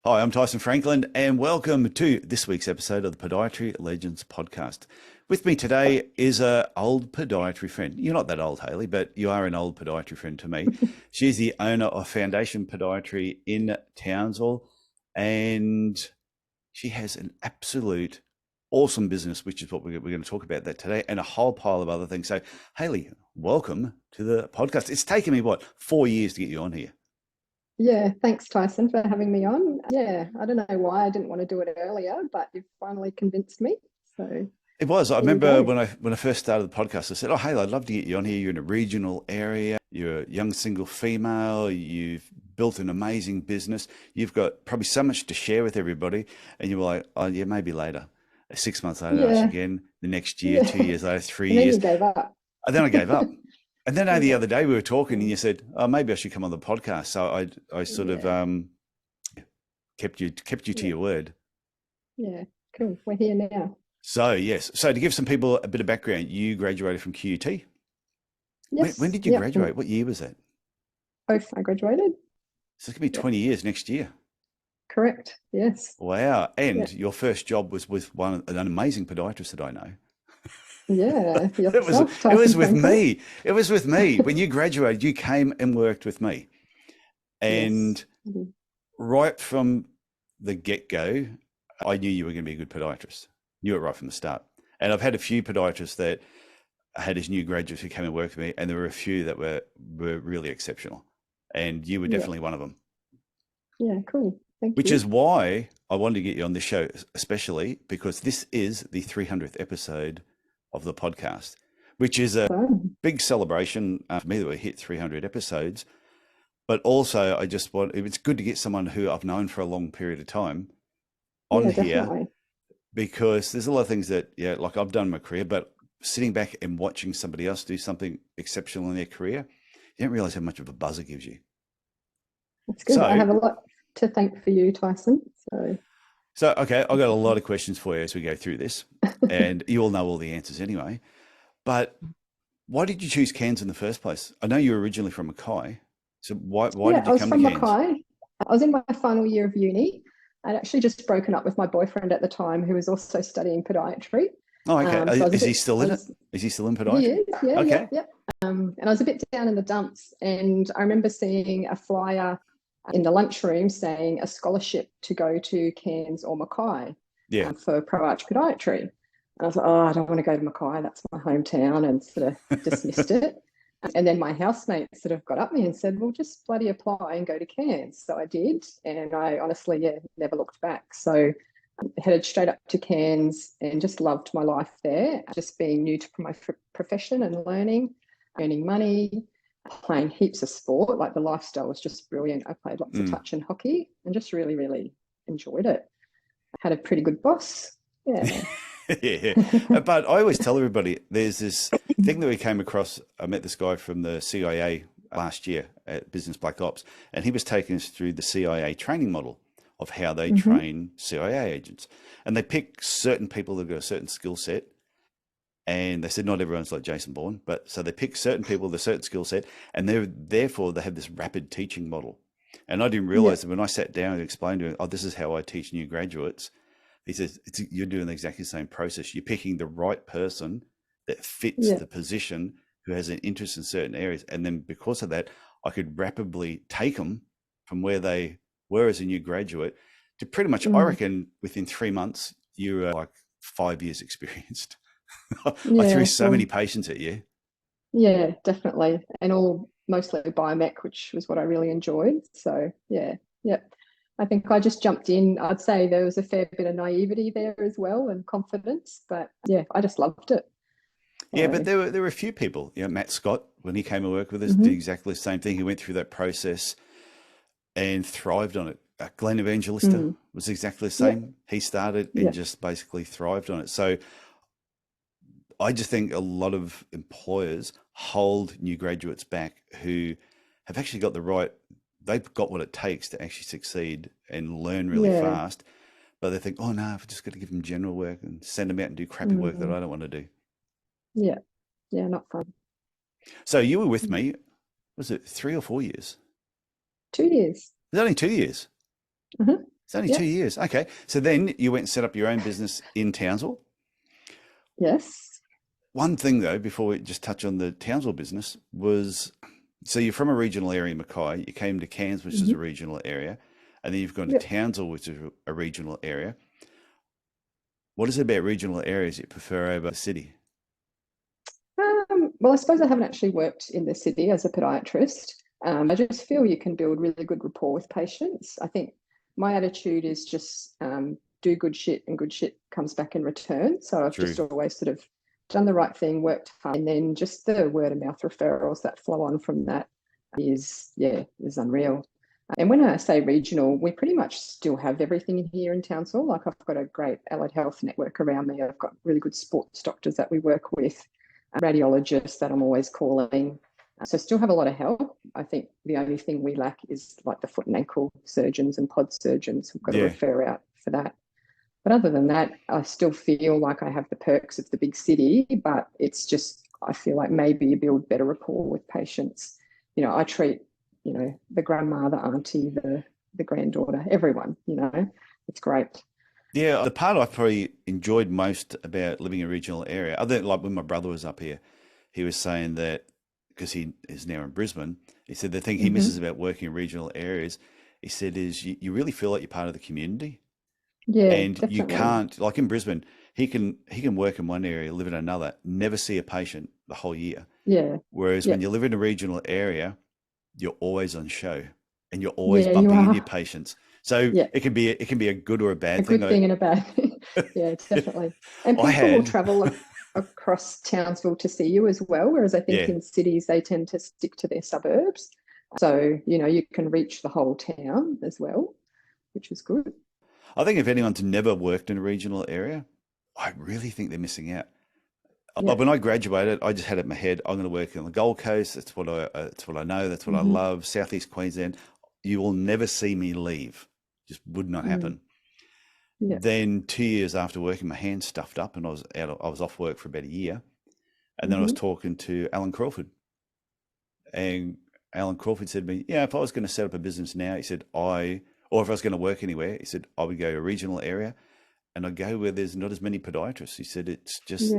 Hi, I'm Tyson Franklin, and welcome to this week's episode of the Podiatry Legends Podcast. With me today is an old podiatry friend. You're not that old, Hayley, but you are an old podiatry friend to me. She's the owner of Foundation Podiatry in Townsville, and she has an absolute awesome business, which is what we're going to talk about that today, and a whole pile of other things. So, Hayley, welcome to the podcast. It's taken me, 4 years to get you on here? Yeah, thanks, Tyson, for having me on. Yeah, I don't know why I didn't want to do it earlier, but you've finally convinced me. So it was. I remember when I first started the podcast, I said, "Oh, Hayley, I'd love to get you on here. You're in a regional area. You're a young single female. You've built an amazing business. You've got probably so much to share with everybody." And you were like, "Oh, yeah, maybe later." 6 months later, yeah. again. The next year, 2 years later, 3 and then years. You gave up. And then I gave up. And then the other day we were talking and you said, "Oh, maybe I should come on the podcast." So I sort of kept you to your word. Yeah, cool. We're here now. So yes. So to give some people a bit of background, you graduated from QUT. Yes. When did you graduate? What year was that? I graduated. So it's gonna be 20 years next year. Correct. Yes. Wow. And your first job was with an amazing podiatrist that I know. Yeah, it was with me. It was with me. When you graduated, you came and worked with me. And yes. Right from the get-go, I knew you were going to be a good podiatrist. Knew it right from the start. And I've had a few podiatrists that had as new graduates who came and worked with me, and there were a few that were really exceptional. And you were definitely one of them. Yeah, cool. Thank you. Which is why I wanted to get you on this show, especially because this is the 300th episode of the podcast, which is a big celebration for me that we hit 300 episodes. But also, it's good to get someone who I've known for a long period of time on here, definitely. Because there's a lot of things that, like I've done in my career, but sitting back and watching somebody else do something exceptional in their career, you don't realize how much of a buzz it gives you. That's good. I have a lot to thank for you, Tyson. So, okay, I've got a lot of questions for you as we go through this, and you all know all the answers anyway. But why did you choose Cairns in the first place? I know you were originally from Mackay, so why did you come to Cairns? I was from Mackay. I was in my final year of uni. I'd actually just broken up with my boyfriend at the time, who was also studying podiatry. Oh, okay. Is he still in it? Is he still in podiatry? He is, yeah. Okay. Yeah. And I was a bit down in the dumps, and I remember seeing a flyer in the lunchroom saying a scholarship to go to Cairns or Mackay for pro arch podiatry. And I was like, oh, I don't want to go to Mackay. That's my hometown, and sort of dismissed it. And then my housemate sort of got up me and said, well, just bloody apply and go to Cairns. So I did. And I honestly, never looked back. So I headed straight up to Cairns and just loved my life there. Just being new to my profession and learning, earning money, playing heaps of sport. Like the lifestyle was just brilliant. I played lots of touch and hockey and just really, really enjoyed it. I had a pretty good boss. Yeah. Yeah. But I always tell everybody there's this thing that we came across. I met this guy from the CIA last year at Business Black Ops, and he was taking us through the CIA training model of how they train CIA agents. And they pick certain people that have got a certain skill set. And they said not everyone's like Jason Bourne, but so they pick certain people with a certain skill set, and therefore they have this rapid teaching model. And I didn't realize that when I sat down and explained to him, oh, this is how I teach new graduates. He says, you're doing exactly the same process. You're picking the right person that fits the position, who has an interest in certain areas. And then because of that, I could rapidly take them from where they were as a new graduate to pretty much, I reckon, within 3 months, you're like 5 years experienced. I threw so many patients at you. Yeah, definitely. And all mostly Biomech, which was what I really enjoyed. So I think I just jumped in. I'd say there was a fair bit of naivety there as well and confidence, but I just loved it. Yeah, but there were a few people. Matt Scott, when he came and worked with us, did exactly the same thing. He went through that process and thrived on it. Glenn Evangelista was exactly the same. Yep. He started and just basically thrived on it. So I just think a lot of employers hold new graduates back who have actually got they've got what it takes to actually succeed and learn really fast. But they think, oh no, I've just got to give them general work and send them out and do crappy work that I don't want to do. Yeah. Yeah, not fun. So you were with me, was it 3 or 4 years? 2 years. It was only 2 years. It's only 2 years. Okay. So then you went and set up your own business in Townsville. Yes. One thing though, before we just touch on the Townsville business was, so you're from a regional area in Mackay, you came to Cairns, which is a regional area, and then you've gone to Townsville, which is a regional area. What is it about regional areas you prefer over the city? Well, I suppose I haven't actually worked in the city as a podiatrist. I just feel you can build really good rapport with patients. I think my attitude is just do good shit and good shit comes back in return. So I've just always sort of done the right thing, worked hard, and then just the word of mouth referrals that flow on from that is unreal. And when I say regional, we pretty much still have everything in here in Townsville. Like I've got a great allied health network around me. I've got really good sports doctors that we work with, radiologists that I'm always calling. So still have a lot of help. I think the only thing we lack is like the foot and ankle surgeons and pod surgeons. We've got to refer out for that. But other than that, I still feel like I have the perks of the big city, but it's just, I feel like maybe you build better rapport with patients. You know, I treat, you know, the grandma, the auntie, the granddaughter, everyone, you know, it's great. Yeah, the part I probably enjoyed most about living in a regional area, other than like when my brother was up here, he was saying that, because he is now in Brisbane, he said the thing he misses about working in regional areas, he said, is you really feel like you're part of the community. Yeah, and definitely. You can't, like in Brisbane, he can work in one area, live in another, never see a patient the whole year. Yeah. Whereas when you live in a regional area, you're always on show and you're always bumping into your patients. So it can be a good or a bad thing. A good thing and a bad thing. Yeah, definitely. And people will travel across Townsville to see you as well, whereas I think in cities they tend to stick to their suburbs. So, you know, you can reach the whole town as well, which is good. I think if anyone's never worked in a regional area, I really think they're missing out. Yeah. When I graduated, I just had it in my head, I'm going to work on the Gold Coast. That's what I know. That's what I love. Southeast Queensland. You will never see me leave. Just would not happen. Yeah. Then 2 years after working, my hands stuffed up and I was off work for about a year. And then I was talking to Alan Crawford. And Alan Crawford said to me, yeah, if I was going to set up a business now, he said, or if I was going to work anywhere, he said, I would go to a regional area and I'd go where there's not as many podiatrists. He said, it's just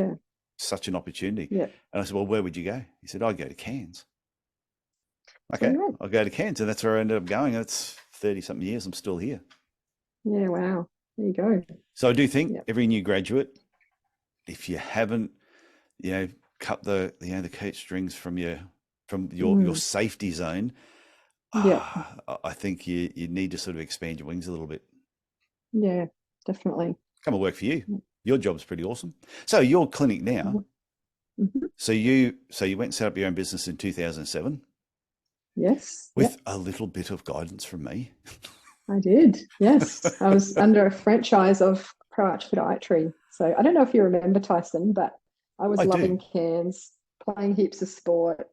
such an opportunity. Yeah. And I said, well, where would you go? He said, I'd go to Cairns. Okay, I'll go to Cairns. And that's where I ended up going. That's 30-something years. I'm still here. Yeah, wow. There you go. So I do think every new graduate, if you haven't, cut the coat strings from your safety zone, I think you need to sort of expand your wings a little bit. Yeah, definitely. Come and work for you. Your job's pretty awesome. So your clinic now. So you went and set up your own business in 2007. Yes. With a little bit of guidance from me. I did. Yes. I was under a franchise of Pro Arch Podiatry. So I don't know if you remember, Tyson, but I was loving Cairns, playing heaps of sport.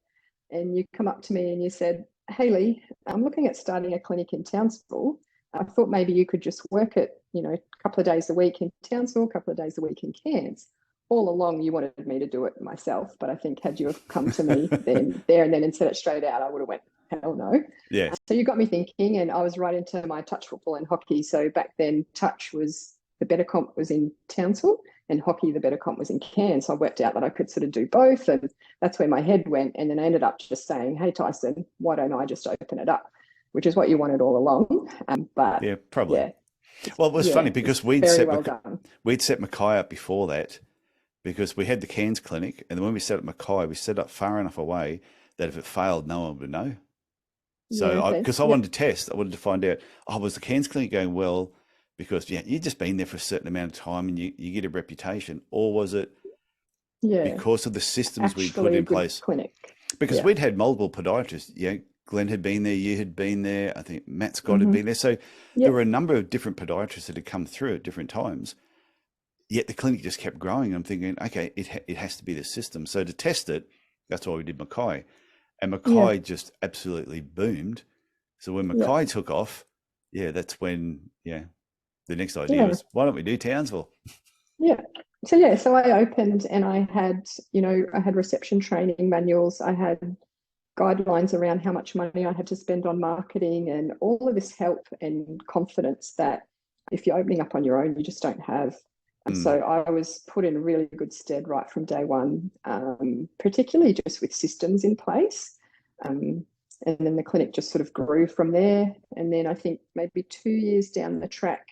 And you come up to me and you said, Hayley, I'm looking at starting a clinic in Townsville. I thought maybe you could just work it, a couple of days a week in Townsville, a couple of days a week in Cairns. All along, you wanted me to do it myself, but I think had you have come to me then and said it straight out, I would have went, hell no. Yeah. So you got me thinking, and I was right into my touch football and hockey. So back then, touch was the better comp was in Townsville, and hockey, the better comp was in Cairns. So I worked out that I could sort of do both, and that's where my head went. And then I ended up just saying, hey, Tyson, why don't I just open it up? Which is what you wanted all along. But yeah, probably. Yeah. Well, it was funny because we'd set Mackay up before that, because we had the Cairns clinic, and then when we set up Mackay, we set up far enough away that if it failed, no one would know. So because I wanted to test, I wanted to find out, was the Cairns clinic going well? Because you've just been there for a certain amount of time and you get a reputation, or was it because of the systems we put in place? Clinic. Because we'd had multiple podiatrists. Glenn had been there, you had been there, I think Matt Scott had been there. So there were a number of different podiatrists that had come through at different times. Yet the clinic just kept growing. I'm thinking, okay, it has to be the system. So to test it, that's why we did Mackay. And Mackay just absolutely boomed. So when Mackay took off, that's when, the next idea was, why don't we do Townsville? Yeah. So I opened and I had, I had reception training manuals. I had guidelines around how much money I had to spend on marketing, and all of this help and confidence that if you're opening up on your own, you just don't have. And so I was put in really good stead right from day one, particularly just with systems in place. And then the clinic just sort of grew from there. And then I think maybe 2 years down the track,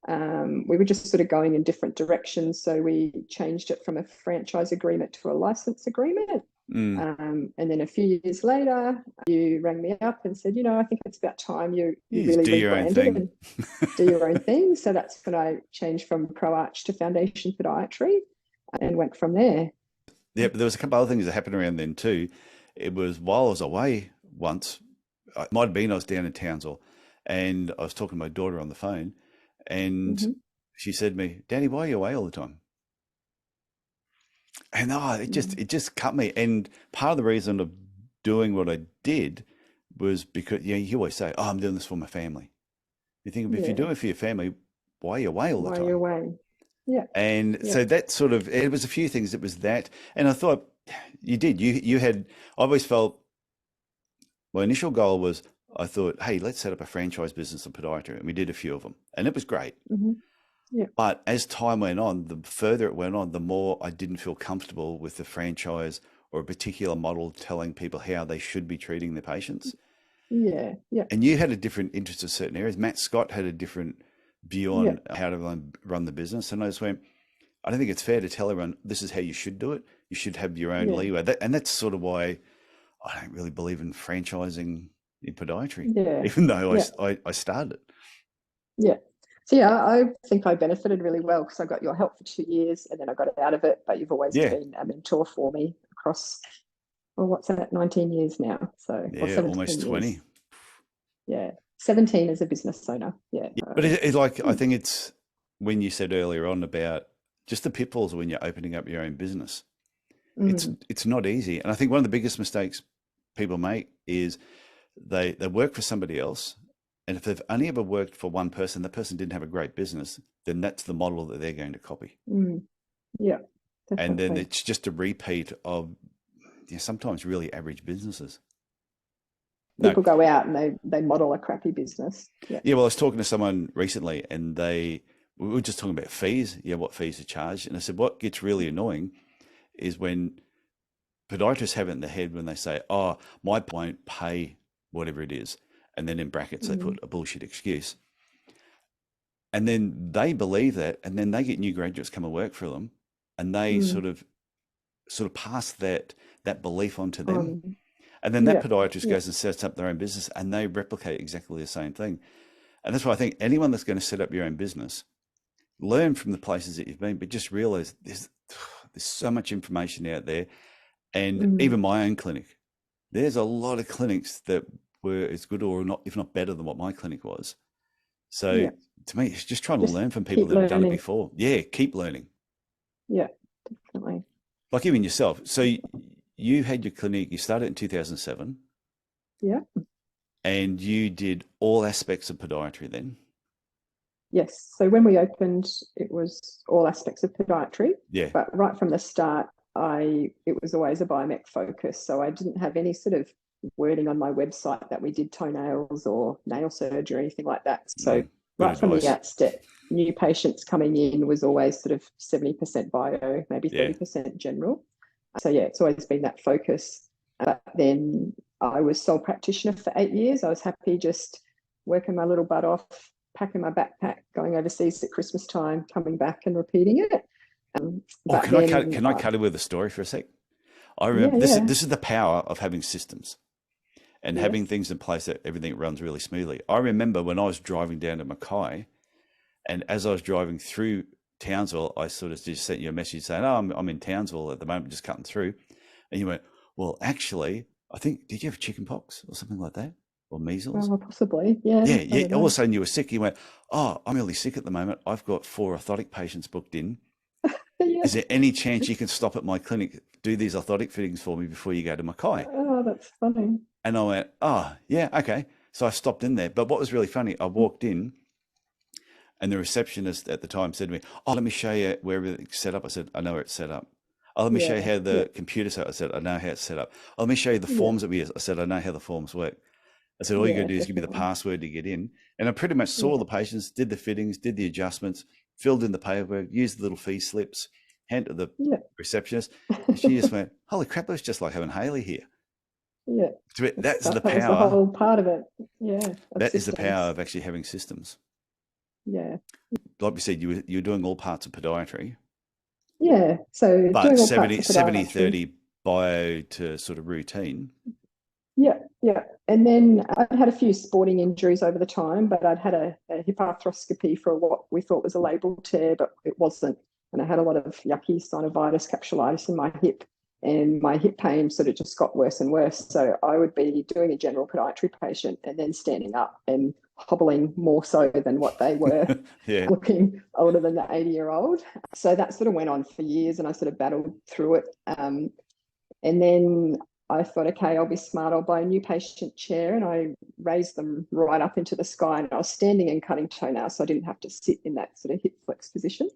we were just sort of going in different directions. So we changed it from a franchise agreement to a license agreement. And then a few years later, you rang me up and said, I think it's about time you really do your own thing. And do your own thing. So that's when I changed from ProArch to Foundation Podiatry and went from there. Yeah, but there was a couple of other things that happened around then too. It was while I was away once, it might have been I was down in Townsville, and I was talking to my daughter on the phone, and she said to me, "Danny, why are you away all the time?" And it just cut me. And part of the reason of doing what I did was because you always say, "Oh, I'm doing this for my family." You think if you're doing it for your family, why are you away all the time? Why are you away? Yeah. And so that sort of, it was a few things. It was that, and I thought you had. I always felt my initial goal was, I thought, hey, let's set up a franchise business of podiatry, and we did a few of them, and it was great. Yeah. But as time went on, the further it went on, the more I didn't feel comfortable with the franchise or a particular model telling people how they should be treating their patients. Yeah. And you had a different interest in certain areas. Matt Scott had a different view on how to run the business. And I just went, I don't think it's fair to tell everyone this is how you should do it. You should have your own leeway. And that's sort of why I don't really believe in franchising in podiatry, even though I started it. Yeah. So I think I benefited really well because I got your help for 2 years and then I got out of it. But you've always been a mentor for me across, what's that, 19 years now? So almost 20. Years. Yeah, 17 as a business owner. Yeah. But it's like, I think it's when you said earlier on about just the pitfalls when you're opening up your own business. It's not easy. And I think one of the biggest mistakes people make is they work for somebody else. And if they've only ever worked for one person, the person didn't have a great business, then that's the model that they're going to copy. Yeah. Definitely. And then it's just a repeat of sometimes really average businesses. People go out and they model a crappy business. Yeah. Well, I was talking to someone recently and we were just talking about fees. What fees are charged. And I said, what gets really annoying is when podiatrists have it in their head when they say, oh, my won't pay whatever it is. And then in brackets, they put a bullshit excuse. And then they believe that, and then they get new graduates come and work for them, and they sort of pass that belief onto them. And then that podiatrist goes and sets up their own business, and they replicate exactly the same thing. And that's why I think anyone that's going to set up your own business, learn from the places that you've been, but just realize there's so much information out there. And even my own clinic, there's a lot of clinics that were as good or not, if not better than what my clinic was. So to me, it's just trying to learn from people that have done it before. Yeah, keep learning. Yeah, definitely. Like even yourself. So you had your clinic, you started in 2007. Yeah. And you did all aspects of podiatry then? Yes. So when we opened, it was all aspects of podiatry. Yeah. But right from the start, it was always a Biomech focus. So I didn't have any sort of wording on my website that we did toenails or nail surgery or anything like that. So right from the outset, new patients coming in was always sort of 70% bio, maybe 30% general. So it's always been that focus. But then I was sole practitioner for 8 years. I was happy just working my little butt off, packing my backpack, going overseas at Christmas time, coming back and repeating it. Can I cut it with a story for a sec? I remember this is the power of having systems and having things in place that everything runs really smoothly. I remember when I was driving down to Mackay, and as I was driving through Townsville, I sort of just sent you a message saying, oh, I'm in Townsville at the moment, just cutting through. And you went, well, actually, I think, did you have chicken pox or something like that? Or measles? Oh, possibly, yeah. Yeah. All of a sudden you were sick. You went, oh, I'm really sick at the moment. I've got 4 orthotic patients booked in. Is there any chance you can stop at my clinic, do these orthotic fittings for me before you go to Mackay? Oh, that's funny. And I went, oh, yeah, okay. So I stopped in there. But what was really funny, I walked in and the receptionist at the time said to me, oh, let me show you where everything's set up. I said, I know where it's set up. Oh, let me show you how the computer's set up. I said, I know how it's set up. Oh, let me show you the forms that we use. I said, I know how the forms work. I said, all you got to do is give me the definitely. password to get in. And I pretty much saw the patients, did the fittings, did the adjustments, filled in the paperwork, used the little fee slips, handed to the receptionist. And she just went, holy crap, it was just like having Hayley here. Yeah. That's the That was the power. whole part of it. Yeah. That is the power of actually having systems. Yeah. Like we said, you were doing all parts of podiatry. Yeah. So But doing all 70, parts of podiatry. 30 bio to sort of routine. Yeah. Yeah. And then I'd had a few sporting injuries over the time, but I'd had a hip arthroscopy for what we thought was a labral tear, but it wasn't. And I had a lot of yucky synovitis, capsulitis in my hip. And my hip pain sort of just got worse and worse. So I would be doing a general podiatry patient and then standing up and hobbling more so than what they were, looking older than the 80-year-old. So that sort of went on for years, and I sort of battled through it. And then I thought, okay, I'll be smart. I'll buy a new patient chair, and I raised them right up into the sky. And I was standing and cutting toenails, so I didn't have to sit in that sort of hip flex position.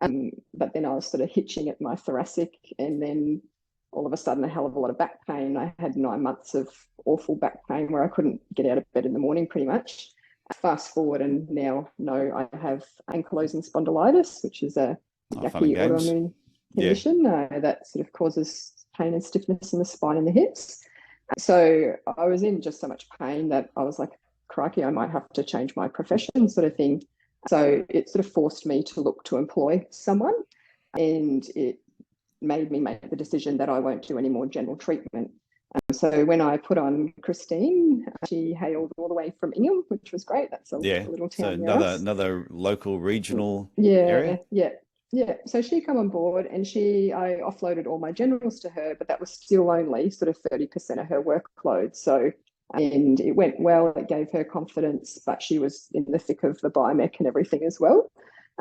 But then I was sort of hitching at my thoracic, and then all of a sudden a hell of a lot of back pain. I had 9 months of awful back pain where I couldn't get out of bed in the morning pretty much. Fast forward, and now I have ankylosing spondylitis, which is a yucky autoimmune condition that sort of causes pain and stiffness in the spine and the hips. So I was in just so much pain that I was like, crikey, I might have to change my profession sort of thing. So it sort of forced me to look to employ someone, and it made me make the decision that I won't do any more general treatment. So when I put on Christine, she hailed all the way from Ingham, which was great. That's a little town. So another local regional area. Yeah. So she come on board, and I offloaded all my generals to her, but that was still only sort of 30% of her workload. So, and it went well. It gave her confidence, but she was in the thick of the biomech and everything as well.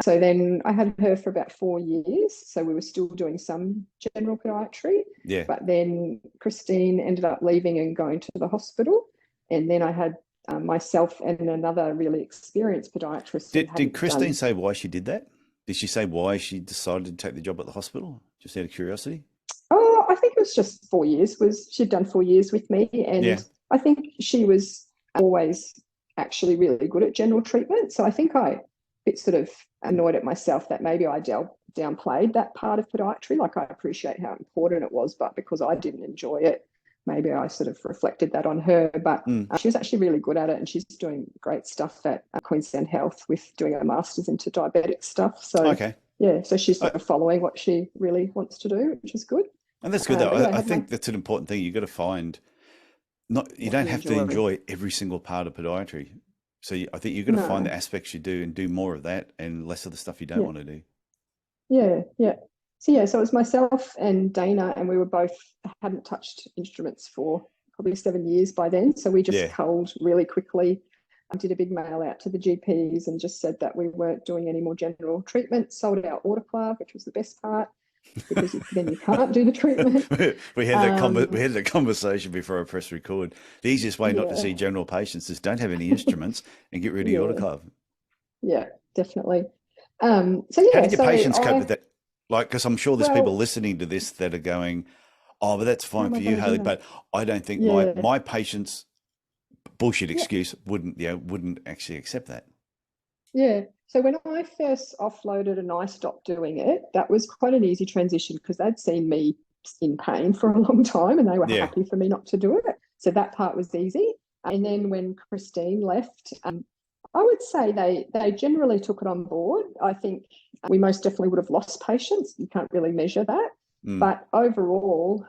So then I had her for about 4 years. So we were still doing some general podiatry. Yeah. But then Christine ended up leaving and going to the hospital. And then I had myself and another really experienced podiatrist. Did Christine say why she did that? Did she say why she decided to take the job at the hospital? Just out of curiosity. Oh, I think it was just 4 years. She'd done 4 years with me. And I think she was always actually really good at general treatment. So I think I bit sort of annoyed at myself that maybe I downplayed that part of podiatry. Like, I appreciate how important it was, but because I didn't enjoy it, maybe I sort of reflected that on her. But she was actually really good at it, and she's doing great stuff at Queensland Health with doing a master's into diabetic stuff. So so she's sort of following what she really wants to do, which is good. And that's good though. I think that's an important thing. You've got to find, you don't have to enjoy every single part of podiatry. So I think you've got to find the aspects you do and do more of that and less of the stuff you don't want to do. Yeah. So it was myself and Dana, and we were both hadn't touched instruments for probably 7 years by then. So we just culled really quickly. I did a big mail out to the GPs and just said that we weren't doing any more general treatment, sold our autoclave, which was the best part, because then you can't do the treatment. we had that conversation before I press record. The easiest way not to see general patients is don't have any instruments and get rid of your autoclave. Yeah, definitely. How did your patients cope with that? Like, because I'm sure there's people listening to this that are going, oh, but that's fine for you, Hayley, but I don't think my patients, bullshit excuse, wouldn't actually accept that. Yeah. So when I first offloaded and I stopped doing it, that was quite an easy transition because they'd seen me in pain for a long time and they were happy for me not to do it. So that part was easy. And then when Christine left, I would say they generally took it on board. I think we most definitely would have lost patients. You can't really measure that. But overall,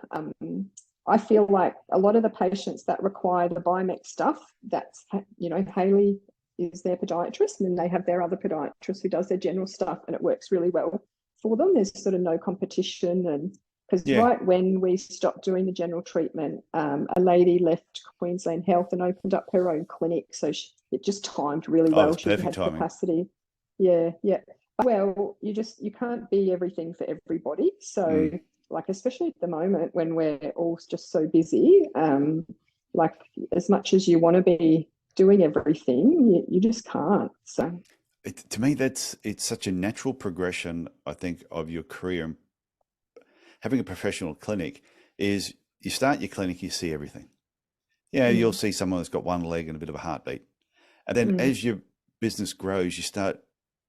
I feel like a lot of the patients that require the Biomech stuff, that's, Hayley is their podiatrist, and then they have their other podiatrist who does their general stuff, and it works really well for them. There's sort of no competition. And because right when we stopped doing the general treatment, a lady left Queensland Health and opened up her own clinic. So it just timed really well. She had capacity. Yeah. Well, you can't be everything for everybody. So like, especially at the moment when we're all just so busy, like as much as you want to be doing everything, you just can't. So to me, it's such a natural progression, I think, of your career. Having a professional clinic is you start your clinic, you see everything. Yeah, you'll see someone that's got one leg and a bit of a heartbeat. And then as your business grows, you start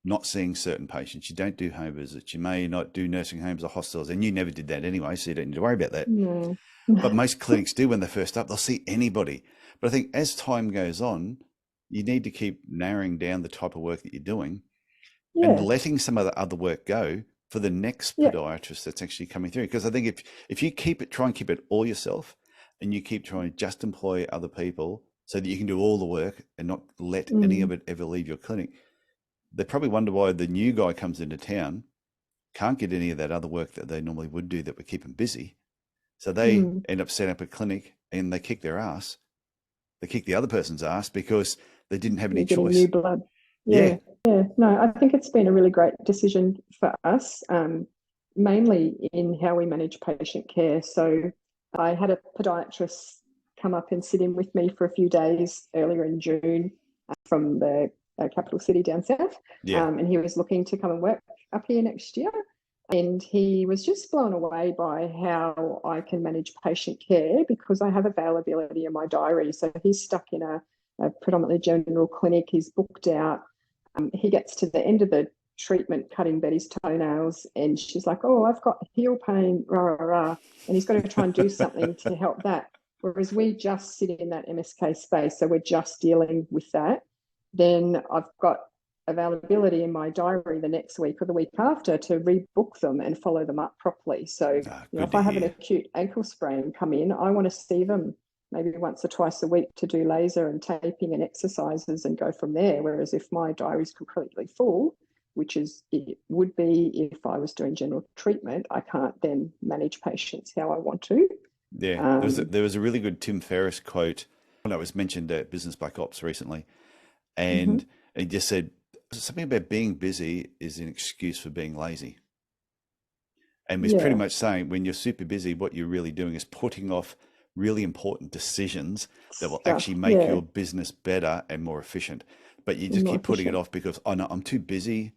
not seeing certain patients. You don't do home visits. You may not do nursing homes or hostels. And you never did that anyway, so you don't need to worry about that. No. But most clinics do when they're first up. They'll see anybody. But I think as time goes on, you need to keep narrowing down the type of work that you're doing and letting some of the other work go for the next podiatrist that's actually coming through. Because I think if you try and keep it all yourself, and you keep trying to just employ other people so that you can do all the work and not let any of it ever leave your clinic, they probably wonder why the new guy comes into town, can't get any of that other work that they normally would do that would keep them busy. So they end up setting up a clinic and they kick their ass. They kick the other person's ass because they didn't have any choice. New blood. Yeah. No, I think it's been a really great decision for us, mainly in how we manage patient care. So I had a podiatrist come up and sit in with me for a few days earlier in June from the capital city down south. And he was looking to come and work up here next year. And he was just blown away by how I can manage patient care because I have availability in my diary. So he's stuck in a predominantly general clinic. He's booked out. He gets to the end of the treatment cutting Betty's toenails and she's like, oh, I've got heel pain, rah, rah, rah. And he's got to try and do something to help that. Whereas we just sit in that MSK space, so we're just dealing with that. Then I've got availability in my diary the next week or the week after to rebook them and follow them up properly. So if I have an acute ankle sprain come in, I want to see them maybe once or twice a week to do laser and taping and exercises and go from there. Whereas if my diary is completely full, which is it would be if I was doing general treatment, I can't then manage patients how I want to. Yeah, there was a really good Tim Ferriss quote when it was mentioned at Business Black Ops recently, and he just said something about being busy is an excuse for being lazy. And he's pretty much saying when you're super busy, what you're really doing is putting off really important decisions that will actually make your business better and more efficient. But you just keep putting it off because, oh no, I'm too busy.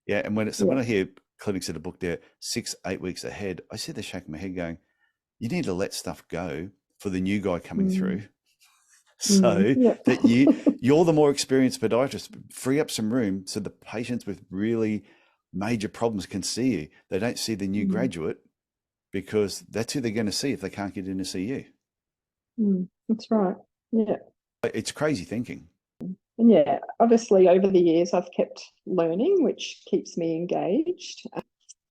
Yeah, and when I hear clinics that are booked out 6-8 weeks ahead, I sit there shaking my head going, you need to let stuff go for the new guy coming through so that you're the more experienced podiatrist. Free up some room so the patients with really major problems can see you. They don't see the new graduate because that's who they're going to see if they can't get in to see you. That's right. Yeah. It's crazy thinking. And obviously over the years I've kept learning, which keeps me engaged.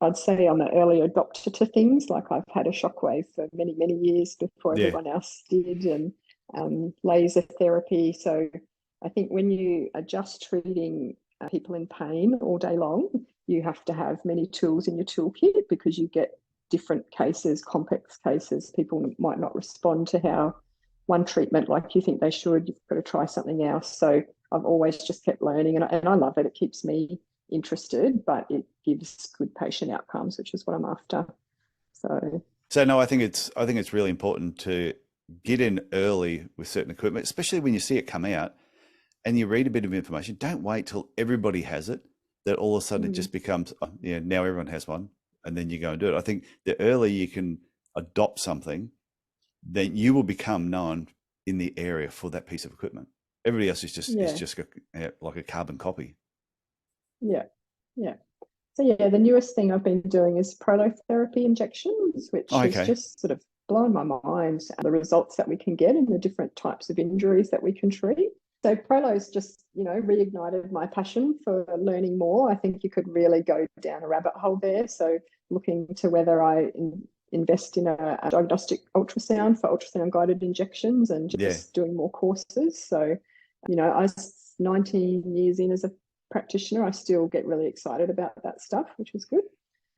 I'd say I'm an early adopter to things. Like I've had a shockwave for many, many years before everyone else did, and laser therapy. So I think when you are just treating people in pain all day long, you have to have many tools in your toolkit because you get different cases, complex cases. People might not respond to how one treatment like you think they should. You've got to try something else. So I've always just kept learning, and I love it. It keeps me interested, but it gives good patient outcomes, which is what I'm after. So no, I think it's really important to get in early with certain equipment, especially when you see it come out and you read a bit of information. Don't wait till everybody has it, that all of a sudden it just becomes, now everyone has one, and then you go and do it. I think the earlier you can adopt something, then you will become known in the area for that piece of equipment. Everybody else is just like a carbon copy. Yeah. So the newest thing I've been doing is prolotherapy injections, which is just sort of blown my mind, the results that we can get and the different types of injuries that we can treat. So Prolo's just, reignited my passion for learning more. I think you could really go down a rabbit hole there. So looking to whether I invest in a diagnostic ultrasound for ultrasound guided injections and just doing more courses. So, I was 19 years in as a practitioner, I still get really excited about that stuff, which is good.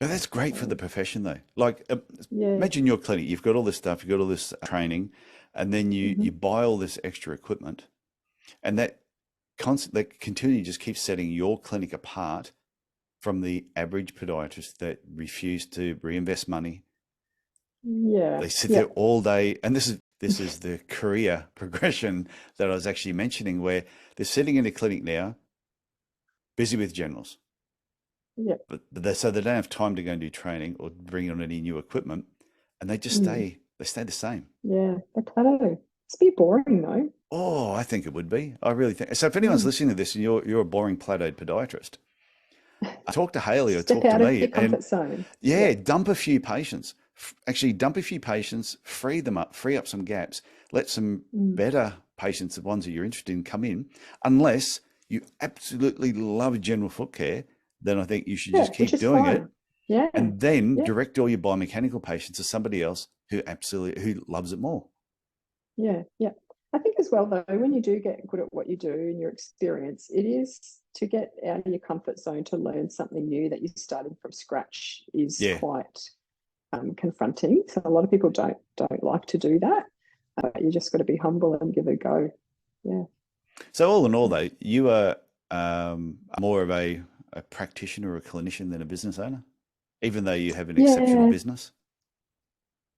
Now, that's great for the profession though. Like imagine your clinic, you've got all this stuff, you've got all this training, and then you buy all this extra equipment, and that continually just keeps setting your clinic apart from the average podiatrist that refuse to reinvest money. They sit there all day, and this is the career progression that I was actually mentioning, where they're sitting in a clinic now busy with generals, but so they don't have time to go and do training or bring on any new equipment, and they just stay the same. They plateau. It's a bit boring though. Oh, I think it would be. I really think. So if anyone's listening to this and you're a boring plateaued podiatrist, talk to Hayley or Step talk to out of me your and comfort zone. yeah, dump a few patients. Actually, dump a few patients, free them up, free up some gaps, let some better patients, the ones that you're interested in, come in. Unless you absolutely love general foot care, then I think you should just keep doing it. Yeah. And then direct all your biomechanical patients to somebody else who loves it more. Yeah, yeah. I think as well, though, when you do get good at what you do in your experience, it is to get out of your comfort zone to learn something new that you're starting from scratch is quite confronting. So a lot of people don't like to do that. You just got to be humble and give it a go. Yeah. So all in all, though, you are more of a practitioner or a clinician than a business owner, even though you have an exceptional business.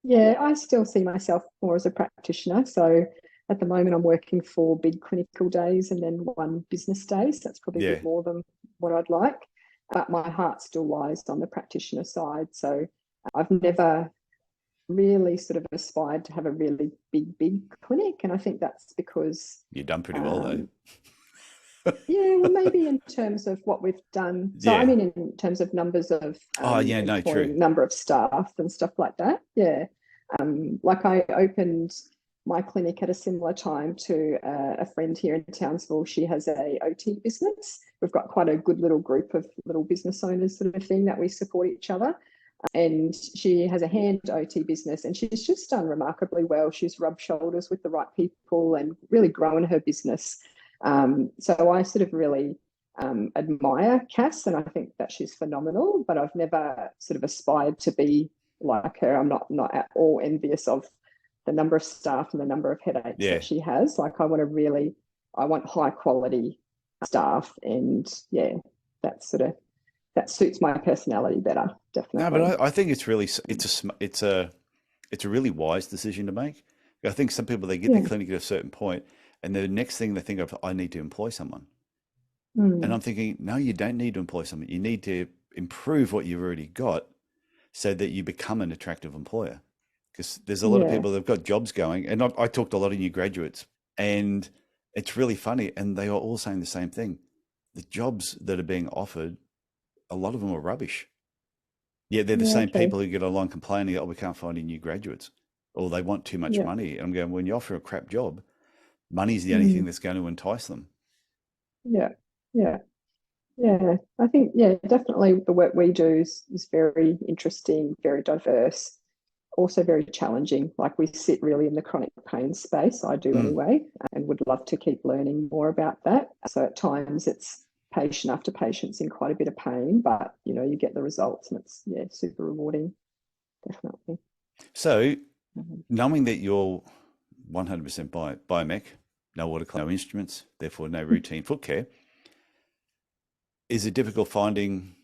Yeah, I still see myself more as a practitioner. So at the moment, I'm working 4 big clinical days and then 1 business day. So that's probably a bit more than what I'd like. But my heart still lies on the practitioner side. So I've never really sort of aspired to have a really big clinic. And I think that's because... You've done pretty well, though. Yeah, well, maybe in terms of what we've done. So I mean, in terms of numbers of true. Number of staff and stuff like that. Yeah. Like I opened my clinic at a similar time to a friend here in Townsville. She has a OT business. We've got quite a good little group of little business owners sort of thing that we support each other. And she has a hand OT business and she's just done remarkably well. She's rubbed shoulders with the right people and really grown her business. So I sort of really admire Cass and I think that she's phenomenal, but I've never sort of aspired to be like her. I'm not at all envious of the number of staff and the number of headaches that she has. Like I want high quality staff and that suits my personality better, definitely. No, but I think it's a really wise decision to make. I think some people, they get the clinic at a certain point and the next thing they think of, I need to employ someone. And I'm thinking, no, you don't need to employ someone. You need to improve what you've already got so that you become an attractive employer. Because there's a lot of people that have got jobs going. And I talked to a lot of new graduates and it's really funny. And they are all saying the same thing. The jobs that are being offered, a lot of them are rubbish. Yeah, they're the same people who get along complaining, oh, we can't find any new graduates. Or they want too much money. And I'm going, when you offer a crap job, money's the only thing that's going to entice them. Yeah. I think, definitely the work we do is very interesting, very diverse, also very challenging. Like we sit really in the chronic pain space, I do anyway, and would love to keep learning more about that. So at times it's patient after patient's in quite a bit of pain, but you get the results and it's super rewarding, definitely. So knowing that you're 100% Biomech, no watercloak, no instruments, therefore no routine foot care, is it difficult finding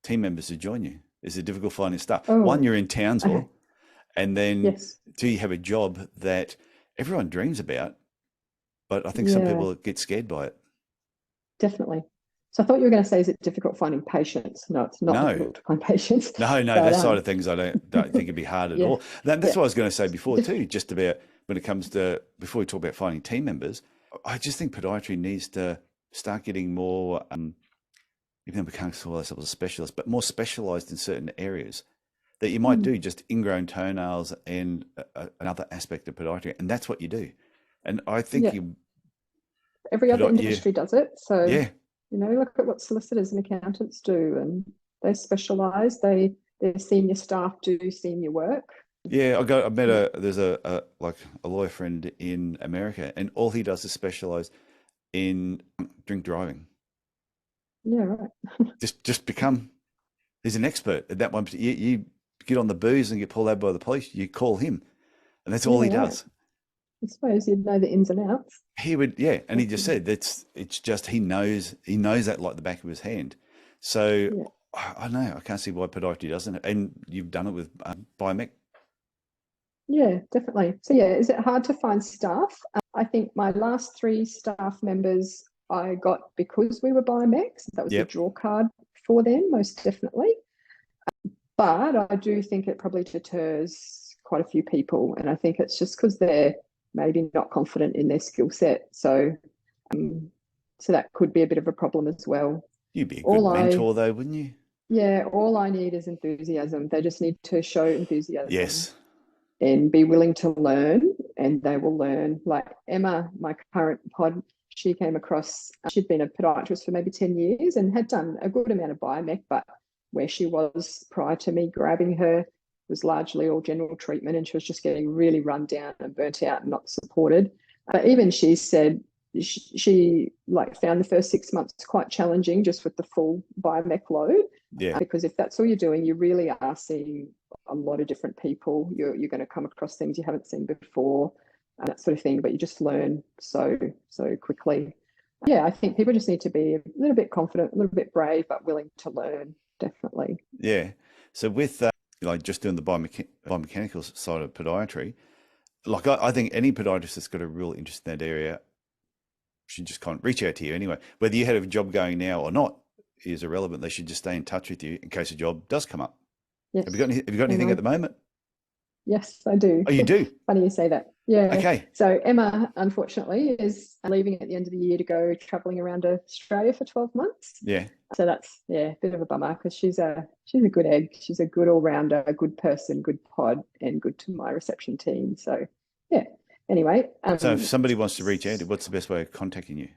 team members to join you? Is it difficult finding staff? One, you're in Townsville, and then do you have a job that everyone dreams about, but I think some people get scared by it. Definitely. So I thought you were going to say, is it difficult finding patients? No, it's not difficult to find patients. No, that side of things I don't think it'd be hard at all. That's what I was going to say before too, just about when it comes to, before we talk about finding team members, I just think podiatry needs to start getting more, even though we can't call ourselves a specialist, but more specialised in certain areas that you might do just ingrown toenails and another aspect of podiatry. And that's what you do. And I think every other industry does it. So, look at what solicitors and accountants do, and they're specialised. Their senior staff do senior work. Yeah, there's a lawyer friend in America, and all he does is specialise in drink driving. Yeah, right. just become, he's an expert at that one. You get on the booze and get pulled over by the police, you call him, and that's all he does. I suppose you'd know the ins and outs. He would, and he just said it's just he knows that like the back of his hand. So I know I can't see why podiatry doesn't, and you've done it with Biomech. Yeah, definitely. So is it hard to find staff? I think my last 3 staff members I got because we were Biomechs. That was a draw card for them, most definitely. But I do think it probably deters quite a few people, and I think it's just because they're maybe not confident in their skill set. So that could be a bit of a problem as well. You'd be a good mentor though, wouldn't you? Yeah, all I need is enthusiasm. They just need to show enthusiasm. Yes. And be willing to learn, and they will learn. Like Emma, my current pod, she came across, she'd been a podiatrist for maybe 10 years and had done a good amount of biomech, but where she was prior to me grabbing her was largely all general treatment, and she was just getting really run down and burnt out and not supported. But even she said she like found the first 6 months quite challenging just with the full biomech load. Yeah. Because if that's all you're doing, you really are seeing a lot of different people. You're going to come across things you haven't seen before and that sort of thing, but you just learn so quickly. Yeah, I think people just need to be a little bit confident, a little bit brave, but willing to learn, definitely. Yeah. So with like just doing the biomechanical side of podiatry, like I think any podiatrist that's got a real interest in that area should just kind of reach out to you anyway. Whether you have a job going now or not is irrelevant. They should just stay in touch with you in case a job does come up. Yes. Have you got anything at the moment? Yes, I do. Oh, you do? Funny you say that. Yeah. Okay. So Emma, unfortunately, is leaving at the end of the year to go traveling around Australia for 12 months. Yeah. So that's, a bit of a bummer because she's a good egg. She's a good all-rounder, a good person, good pod, and good to my reception team. So, yeah. Anyway. So if somebody wants to reach out, what's the best way of contacting you?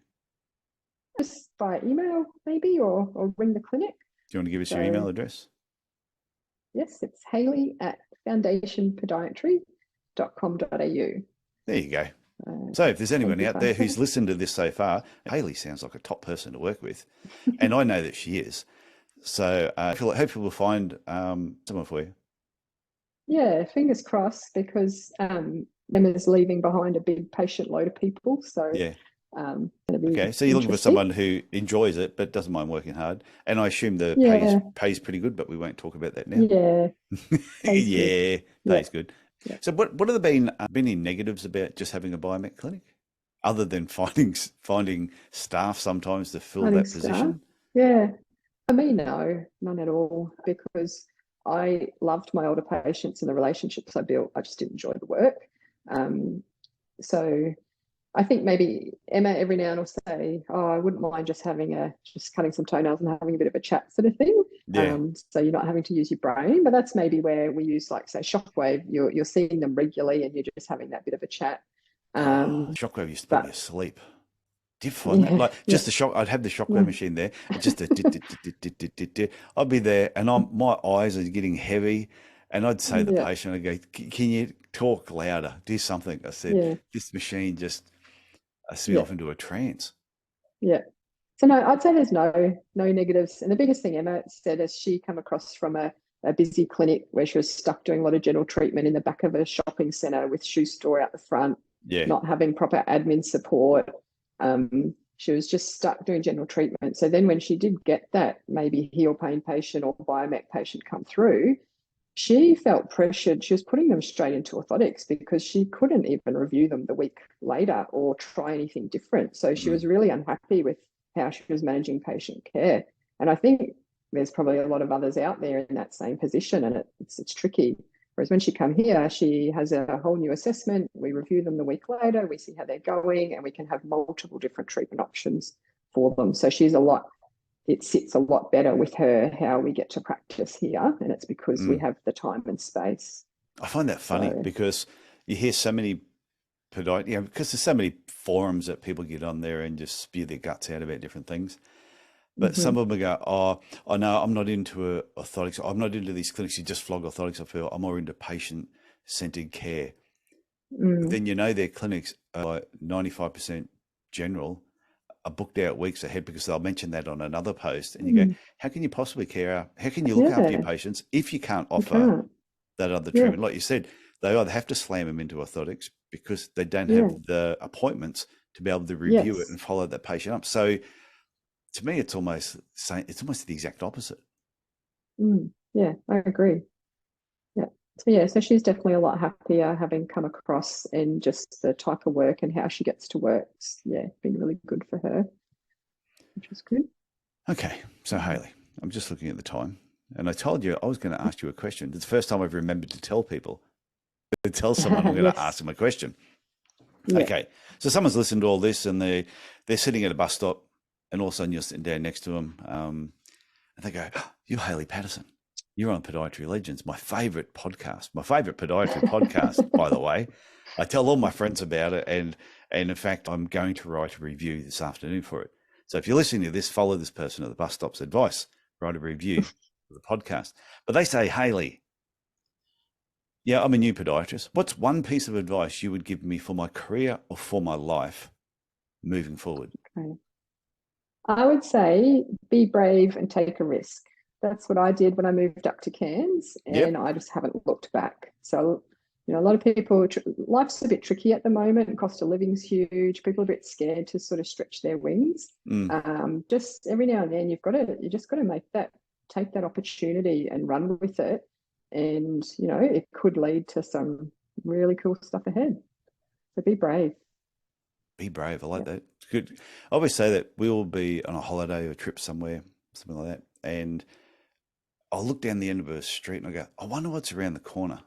Just by email, maybe, or ring the clinic. Do you want to give us your email address? Yes, it's hayley@foundationpodiatry.com.au. There you go. So if there's anyone out there who's listened to this so far, Hayley sounds like a top person to work with. And I know that she is. So hopefully we'll find someone for you. Yeah, fingers crossed, because Emma's leaving behind a big patient load of people. So yeah. Okay, so you're looking for someone who enjoys it but doesn't mind working hard, and I assume the pay's pretty good, but we won't talk about that now. Yeah, pays good. Yeah. So what have there been any negatives about just having a biomech clinic, other than finding staff sometimes to fill that position? Yeah, for me, no, none at all, because I loved my older patients and the relationships I built. I just didn't enjoy the work. So I think maybe Emma every now and will say, "Oh, I wouldn't mind just cutting some toenails and having a bit of a chat," sort of thing. Yeah. So you're not having to use your brain, but that's maybe where we use, like, say, Shockwave. You're seeing them regularly and you're just having that bit of a chat. Shockwave used to put me asleep. Do you find that? Like just the shock? I'd have the Shockwave machine there, just I'd be there, and my eyes are getting heavy, and I'd say to the patient, I'd go, "Can you talk louder? Do something." I said, "This machine just sets me off into a trance." Yeah. So no, I'd say there's no negatives. And the biggest thing Emma said is she come across from a busy clinic where she was stuck doing a lot of general treatment in the back of a shopping centre with shoe store out the front, not having proper admin support. She was just stuck doing general treatment. So then when she did get that maybe heel pain patient or biomech patient come through, she felt pressured. She was putting them straight into orthotics because she couldn't even review them the week later or try anything different. So she was really unhappy with how she was managing patient care. And I think there's probably a lot of others out there in that same position, and it's tricky. Whereas when she come here, she has a whole new assessment. We review them the week later, we see how they're going, and we can have multiple different treatment options for them. So it sits a lot better with her how we get to practice here, and it's because we have the time and space. I find that funny because you hear so many because there's so many forums that people get on there and just spew their guts out about different things. But some of them go, "Oh, no, I'm not into orthotics. I'm not into these clinics. You just flog orthotics. I feel I'm more into patient-centered care." Then their clinics are like 95% general, are booked out weeks ahead because they'll mention that on another post, and you go, "How can you possibly care? How can you look after your patients if you can't offer that other treatment?" Like you said, they either have to slam them into orthotics because they don't have the appointments to be able to review it and follow that patient up. So to me, it's almost the exact opposite. Yeah, I agree. So she's definitely a lot happier having come across, and just the type of work and how she gets to work. Been really good for her, which is good. Okay, so Hayley, I'm just looking at the time, and I told you I was going to ask you a question. It's the first time I've remembered to tell people. To tell someone I'm going to ask them a question. Yeah. Okay. So someone's listened to all this and they're sitting at a bus stop and all of a sudden you're sitting down next to them and they go, oh, you're Hayley Paterson. You're on Podiatry Legends, my favourite podcast, my favourite podiatry podcast, by the way. I tell all my friends about it. And in fact, I'm going to write a review this afternoon for it. So if you're listening to this, follow this person at the bus stop's advice, write a review for the podcast. But they say, Hayley, yeah, I'm a new podiatrist. What's one piece of advice you would give me for my career or for my life moving forward? Okay. I would say be brave and take a risk. That's what I did when I moved up to Cairns, and I just haven't looked back. So, a lot of people, life's a bit tricky at the moment. Cost of living's huge. People are a bit scared to sort of stretch their wings. Just every now and then, you just got to take that opportunity and run with it. And, it could lead to some really cool stuff ahead. So be brave. Be brave. I like that. It's good. I always say that we will be on a holiday or a trip somewhere, something like that. And I'll look down the end of a street and I go, I wonder what's around the corner.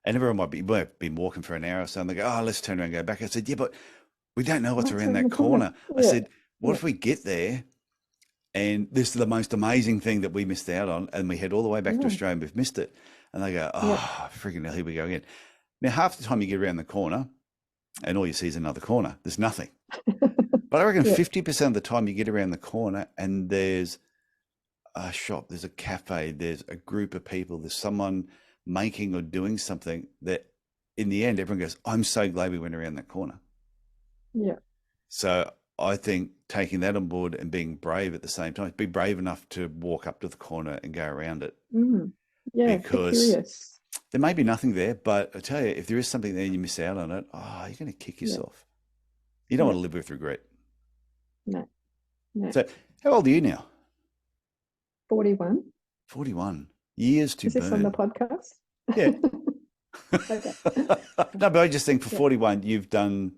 And everyone might have been walking for an hour or so and they go, oh, let's turn around and go back. I said, yeah, but we don't know what's around that corner. I said, what if we get there and this is the most amazing thing that we missed out on and we head all the way back to Australia and we've missed it. And they go, oh, freaking hell, here we go again. Now, half the time you get around the corner and all you see is another corner. There's nothing. But I reckon 50% of the time you get around the corner and there's a shop, there's a cafe, there's a group of people, there's someone making or doing something that in the end, everyone goes, I'm so glad we went around that corner. Yeah. So I think taking that on board and being brave at the same time, be brave enough to walk up to the corner and go around it. Yeah, because there may be nothing there, but I tell you, if there is something there and you miss out on it, you're going to kick yourself. You don't want to live with regret. No. So how old are you now? 41. 41. Years to burn. Is this on the podcast? Yeah. No, but I just think for 41, you've done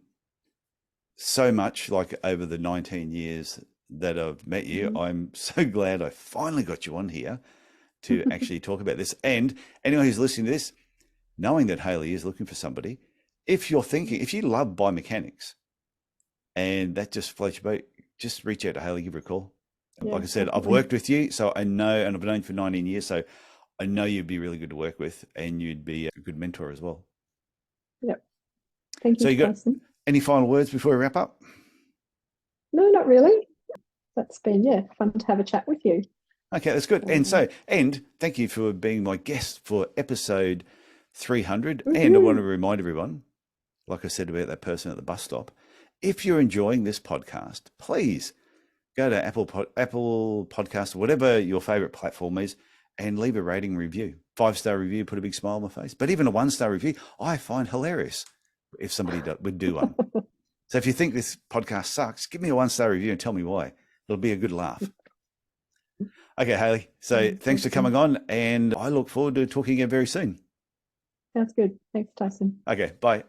so much, like over the 19 years that I've met you. I'm so glad I finally got you on here to actually talk about this. And anyone who's listening to this, knowing that Hayley is looking for somebody, if you love biomechanics and that just floats your boat, just reach out to Hayley, give her a call. Like I said, I've worked with you, so I know, and I've known you for 19 years, so I know you'd be really good to work with and you'd be a good mentor as well. Yep. Thank you. So you got any final words before we wrap up? No, not really. That's been, fun to have a chat with you. Okay, that's good. And thank you for being my guest for episode 300. And I want to remind everyone, like I said about that person at the bus stop, if you're enjoying this podcast, please go to Apple Podcast, whatever your favorite platform is, and leave a rating review. 5-star review, put a big smile on my face. But even a 1-star review, I find hilarious if somebody would do one. So if you think this podcast sucks, give me a 1-star review and tell me why. It'll be a good laugh. Okay, Hayley. So thanks for coming on, and I look forward to talking again very soon. Sounds good. Thanks, Tyson. Okay, bye.